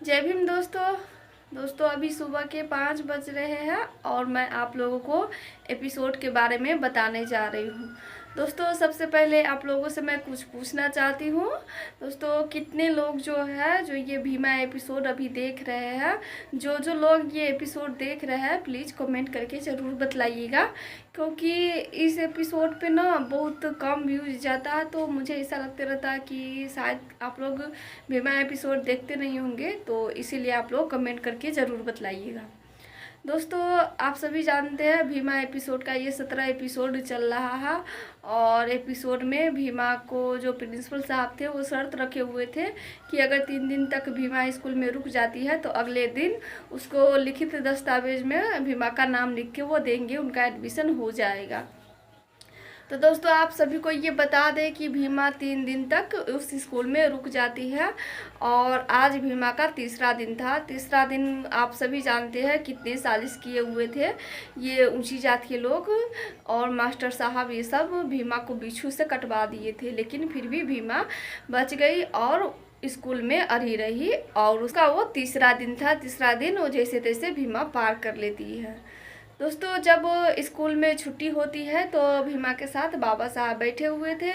जय भीम दोस्तों अभी सुबह के 5 बज रहे हैं और मैं आप लोगों को एपिसोड के बारे में बताने जा रही हूँ। दोस्तों सबसे पहले आप लोगों से मैं कुछ पूछना चाहती हूँ। दोस्तों कितने लोग जो है जो ये भीमा एपिसोड अभी देख रहे हैं, जो लोग ये एपिसोड देख रहे हैं प्लीज़ कमेंट करके ज़रूर बतलाइएगा, क्योंकि इस एपिसोड पे ना बहुत कम व्यूज जाता है। तो मुझे ऐसा लगता रहता है कि शायद आप लोग भीमा एपिसोड देखते नहीं होंगे, तो इसीलिए आप लोग कमेंट करके ज़रूर बतलाइएगा। दोस्तों आप सभी जानते हैं भीमा एपिसोड का ये 17 एपिसोड चल रहा है और एपिसोड में भीमा को जो प्रिंसिपल साहब थे वो शर्त रखे हुए थे कि अगर 3 दिन तक भीमा स्कूल में रुक जाती है तो अगले दिन उसको लिखित दस्तावेज में भीमा का नाम लिख के वो देंगे, उनका एडमिशन हो जाएगा। तो दोस्तों आप सभी को ये बता दें कि भीमा 3 दिन तक उस स्कूल में रुक जाती है और आज भीमा का तीसरा दिन था। तीसरा दिन आप सभी जानते हैं कितने साजिश किए हुए थे ये ऊंची जात के लोग और मास्टर साहब, ये सब भीमा को बिच्छू से कटवा दिए थे, लेकिन फिर भी भीमा बच गई और स्कूल में अड़ी रही और उसका वो तीसरा दिन था। तीसरा दिन वो जैसे तैसे भीमा पार कर लेती है। दोस्तों जब स्कूल में छुट्टी होती है तो भीमा के साथ बाबा साहब बैठे हुए थे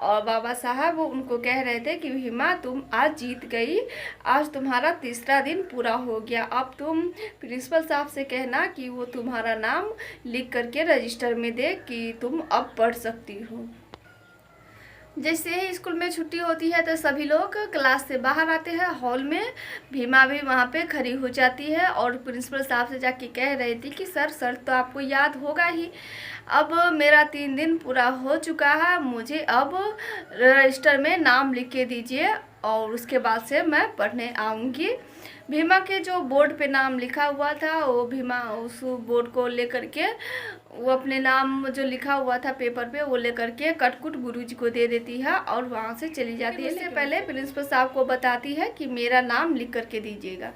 और बाबा साहब उनको कह रहे थे कि भीमा तुम आज जीत गई, आज तुम्हारा तीसरा दिन पूरा हो गया, अब तुम प्रिंसिपल साहब से कहना कि वो तुम्हारा नाम लिख करके रजिस्टर में दे कि तुम अब पढ़ सकती हो। जैसे ही स्कूल में छुट्टी होती है तो सभी लोग क्लास से बाहर आते हैं हॉल में। भीमा भी वहाँ पे खड़ी हो जाती है और प्रिंसिपल साहब से जाके कह रही थी कि सर तो आपको याद होगा ही, अब मेरा 3 दिन पूरा हो चुका है, मुझे अब रजिस्टर में नाम लिख के दीजिए और उसके बाद से मैं पढ़ने आऊँगी। भीमा के जो बोर्ड पे नाम लिखा हुआ था वो भीमा उस बोर्ड को लेकर के वो अपने नाम जो लिखा हुआ था पेपर पे वो लेकर के कटकुट गुरुजी को दे देती है और वहाँ से चली जाती है। इससे पहले प्रिंसिपल साहब को बताती है कि मेरा नाम लिख करके दीजिएगा।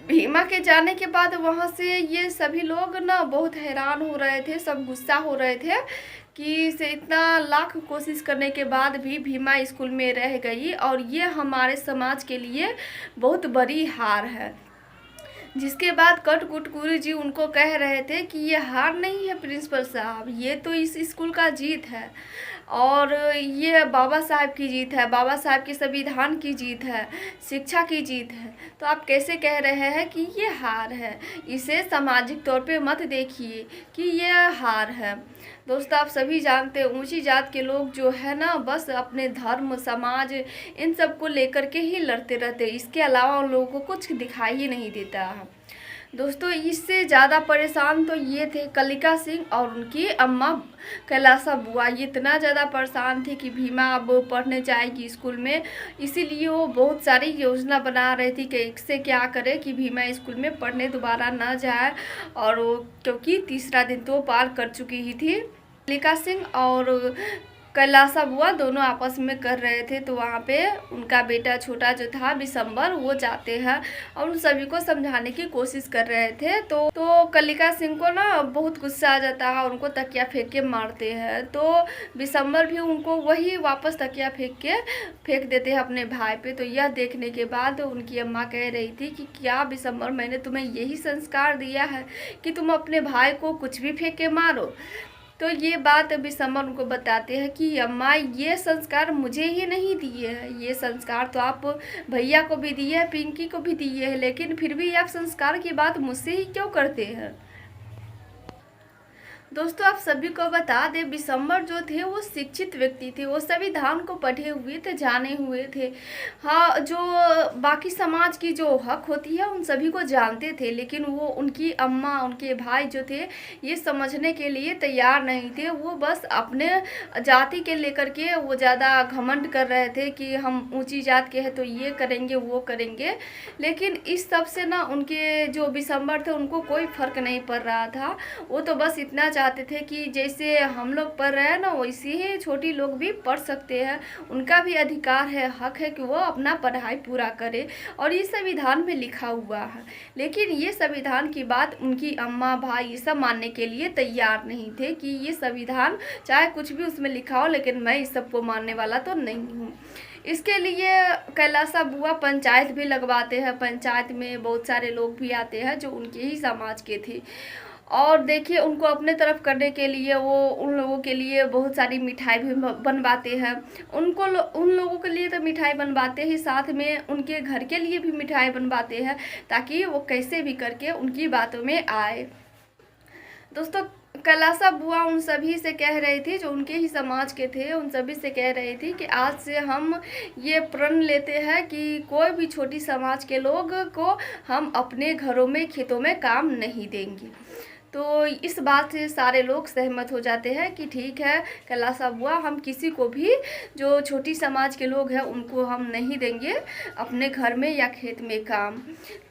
भीमा के जाने के बाद वहाँ से ये सभी लोग ना बहुत हैरान हो रहे थे, सब गुस्सा हो रहे थे कि से इतना लाख कोशिश करने के बाद भी भीमा स्कूल में रह गई और ये हमारे समाज के लिए बहुत बड़ी हार है। जिसके बाद कटकुट गुरुजी उनको कह रहे थे कि ये हार नहीं है प्रिंसिपल साहब, ये तो इस स्कूल का जीत है और ये बाबा साहब की जीत है, बाबा साहब के संविधान की जीत है, शिक्षा की जीत है। तो आप कैसे कह रहे हैं कि ये हार है? इसे सामाजिक तौर पे मत देखिए कि ये हार है। दोस्तों आप सभी जानते हैं ऊंची जात के लोग जो है ना बस अपने धर्म समाज इन सब को लेकर के ही लड़ते रहते, इसके अलावा उन लोगों को कुछ दिखाई ही नहीं देता है। दोस्तों इससे ज़्यादा परेशान तो ये थे कलिका सिंह और उनकी अम्मा कैलासा बुआ। ये इतना ज़्यादा परेशान थे कि भीमा अब पढ़ने जाएगी स्कूल में, इसीलिए वो बहुत सारी योजना बना रही थी कि इससे क्या करे कि भीमा स्कूल में पढ़ने दोबारा ना जाए, और वो क्योंकि तीसरा दिन तो पार कर चुकी ही थी। कलिका सिंह और कैलासा बुआ दोनों आपस में कर रहे थे, तो वहाँ पे उनका बेटा छोटा जो था बिशंबर वो जाते हैं और उन सभी को समझाने की कोशिश कर रहे थे। तो कलिका सिंह को ना बहुत गुस्सा आ जाता है, उनको तकिया फेंक के मारते हैं। तो बिशंबर भी उनको वही वापस तकिया फेंक देते हैं अपने भाई पे। तो यह देखने के बाद उनकी अम्मा कह रही थी कि क्या बिशंबर मैंने तुम्हें यही संस्कार दिया है कि तुम अपने भाई को कुछ भी फेंक के मारो? तो ये बात बिशंबर उनको बताते हैं कि अम्मा ये संस्कार मुझे ही नहीं दिए हैं, ये संस्कार तो आप भैया को भी दिए हैं, पिंकी को भी दिए हैं, लेकिन फिर भी आप संस्कार की बात मुझसे ही क्यों करते हैं? दोस्तों आप सभी को बता दें बिशंबर जो थे वो शिक्षित व्यक्ति थे, वो संविधान को पढ़े हुए थे, जाने हुए थे। हाँ, जो बाकी समाज की जो हक होती है उन सभी को जानते थे, लेकिन वो उनकी अम्मा उनके भाई जो थे ये समझने के लिए तैयार नहीं थे। वो बस अपने जाति के लेकर के वो ज़्यादा घमंड कर रहे थे कि हम ऊंची जात के हैं तो ये करेंगे वो करेंगे, लेकिन इस सब से ना उनके जो बिशंबर थे उनको कोई फ़र्क नहीं पड़ रहा था। वो तो बस इतना चाहते थे कि जैसे हम लोग पढ़ रहे हैं ना वैसे ही छोटी लोग भी पढ़ सकते हैं, उनका भी अधिकार है, हक है कि वो अपना पढ़ाई पूरा करे और ये संविधान में लिखा हुआ है। लेकिन ये संविधान की बात उनकी अम्मा भाई ये सब मानने के लिए तैयार नहीं थे कि ये संविधान चाहे कुछ भी उसमें लिखा हो, लेकिन मैं इस सब को मानने वाला तो नहीं हूँ। इसके लिए कैलासा बुआ पंचायत भी लगवाते हैं। पंचायत में बहुत सारे लोग भी आते हैं जो उनके ही समाज के थे, और देखिए उनको अपने तरफ करने के लिए वो उन लोगों के लिए बहुत सारी मिठाई भी बनवाते हैं। उन लोगों के लिए तो मिठाई बनवाते ही, साथ में उनके घर के लिए भी मिठाई बनवाते हैं ताकि वो कैसे भी करके उनकी बातों में आए। दोस्तों, कैलासा बुआ उन सभी से कह रही थी जो उनके ही समाज के थे, उन सभी से कह रही थी कि आज से हम ये प्रण लेते हैं कि कोई भी छोटी समाज के लोग को हम अपने घरों में खेतों में काम नहीं देंगे। तो इस बात से सारे लोग सहमत हो जाते हैं कि ठीक है कैलासा बुआ, हम किसी को भी जो छोटी समाज के लोग हैं उनको हम नहीं देंगे अपने घर में या खेत में काम।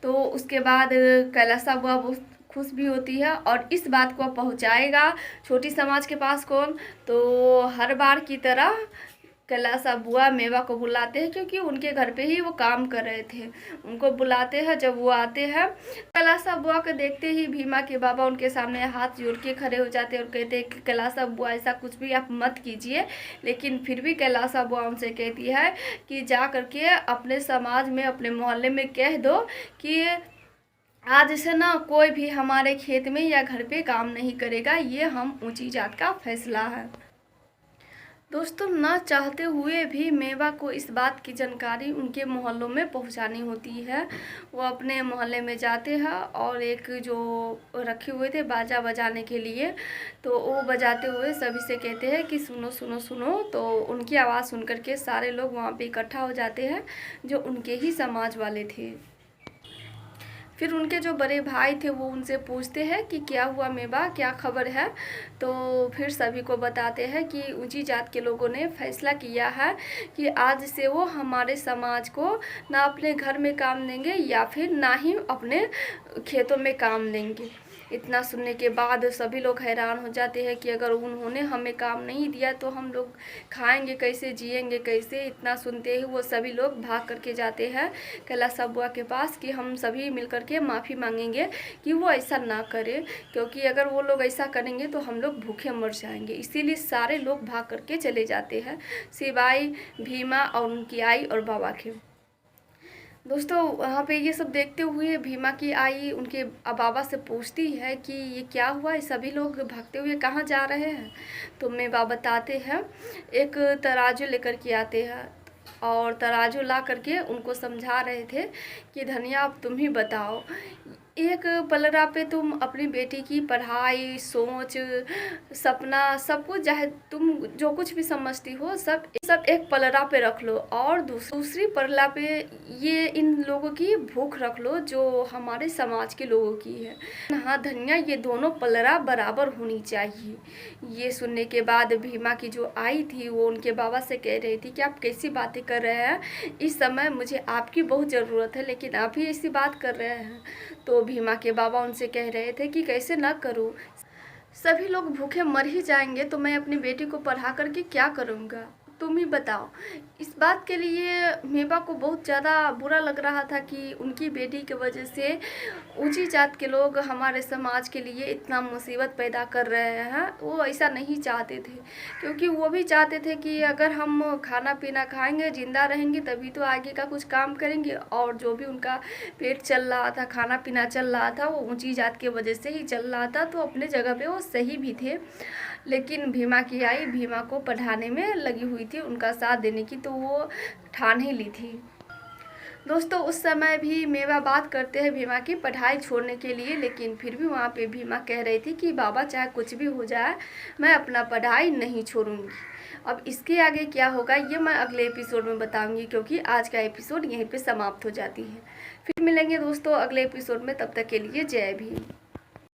तो उसके बाद कैलासा बुआ बहुत खुश भी होती है और इस बात को पहुंचाएगा छोटी समाज के पास कौन, तो हर बार की तरह कैलासा बुआ मेवा को बुलाते हैं, क्योंकि उनके घर पे ही वो काम कर रहे थे। उनको बुलाते हैं, जब वो आते हैं कैलासा बुआ को देखते ही भीमा के बाबा उनके सामने हाथ जोड़ के खड़े हो जाते हैं और कहते हैं कि कैलासा बुआ ऐसा कुछ भी आप मत कीजिए। लेकिन फिर भी कैलासा बुआ उनसे कहती है कि जा करके अपने समाज में, अपने मोहल्ले में कह दो कि आज से ना कोई भी हमारे खेत में या घर पे काम नहीं करेगा, ये हम ऊंची जात का फैसला है। दोस्तों, ना चाहते हुए भी मेवा को इस बात की जानकारी उनके मोहल्लों में पहुंचानी होती है। वो अपने मोहल्ले में जाते हैं और एक जो रखे हुए थे बाजा बजाने के लिए, तो वो बजाते हुए सभी से कहते हैं कि सुनो सुनो सुनो। तो उनकी आवाज़ सुन करके सारे लोग वहाँ पे इकट्ठा हो जाते हैं जो उनके ही समाज वाले थे। फिर उनके जो बड़े भाई थे वो उनसे पूछते हैं कि क्या हुआ मेवा, क्या खबर है। तो फिर सभी को बताते हैं कि ऊंची जात के लोगों ने फैसला किया है कि आज से वो हमारे समाज को ना अपने घर में काम देंगे या फिर ना ही अपने खेतों में काम देंगे। इतना सुनने के बाद सभी लोग हैरान हो जाते हैं कि अगर उन्होंने हमें काम नहीं दिया तो हम लोग खाएंगे कैसे, जिएंगे कैसे। इतना सुनते ही वो सभी लोग भाग करके जाते हैं कैलासा बुआ के पास कि हम सभी मिल करके माफ़ी मांगेंगे कि वो ऐसा ना करे, क्योंकि अगर वो लोग ऐसा करेंगे तो हम लोग भूखे मर जाएंगे। इसीलिए सारे लोग भाग करके चले जाते हैं, सिवाय भीमा और उनकी आई और बाबा के। दोस्तों, वहाँ पे ये सब देखते हुए भीमा की आई उनके बाबा से पूछती है कि ये क्या हुआ, ये सभी लोग भागते हुए कहाँ जा रहे हैं। तो मेवा बताते हैं, एक तराजू लेकर के आते हैं और तराजू ला करके उनको समझा रहे थे कि धनिया अब तुम ही बताओ, एक पलड़ा पे तुम अपनी बेटी की पढ़ाई, सोच, सपना, सब कुछ, चाहे तुम जो कुछ भी समझती हो सब एक पलड़ा पे रख लो, और दूसरी पलड़ा पे ये इन लोगों की भूख रख लो जो हमारे समाज के लोगों की है। हाँ धनिया, ये दोनों पलड़ा बराबर होनी चाहिए। ये सुनने के बाद भीमा की जो आई थी वो उनके बाबा से कह रही थी कि आप कैसी बातें कर रहे हैं, इस समय मुझे आपकी बहुत ज़रूरत है लेकिन आप ही ऐसी बात कर रहे हैं। तो भीमा के बाबा उनसे कह रहे थे कि कैसे ना करूं, सभी लोग भूखे मर ही जाएंगे तो मैं अपनी बेटी को पढ़ा करके क्या करूंगा, तुम ही बताओ। इस बात के लिए मेवा को बहुत ज़्यादा बुरा लग रहा था कि उनकी बेटी की वजह से ऊंची जात के लोग हमारे समाज के लिए इतना मुसीबत पैदा कर रहे हैं। वो ऐसा नहीं चाहते थे, क्योंकि वो भी चाहते थे कि अगर हम खाना पीना खाएंगे, ज़िंदा रहेंगे, तभी तो आगे का कुछ काम करेंगे। और जो भी उनका पेट चल रहा था, खाना पीना चल रहा था, वो ऊँची जात की वजह से ही चल रहा था। तो अपने जगह पर वो सही भी थे, लेकिन भीमा की आई भीमा को पढ़ाने में लगी हुई थी, उनका साथ देने की, तो वो ठान ही ली थी। दोस्तों, उस समय भी मेवा बात करते हैं भीमा की पढ़ाई छोड़ने के लिए, लेकिन फिर भी वहाँ पे भीमा कह रही थी कि बाबा चाहे कुछ भी हो जाए मैं अपना पढ़ाई नहीं छोड़ूंगी। अब इसके आगे क्या होगा ये मैं अगले एपिसोड में बताऊंगी, क्योंकि आज का एपिसोड यहीं पे समाप्त हो जाती है। फिर मिलेंगे दोस्तों अगले एपिसोड में, तब तक के लिए जय भीम।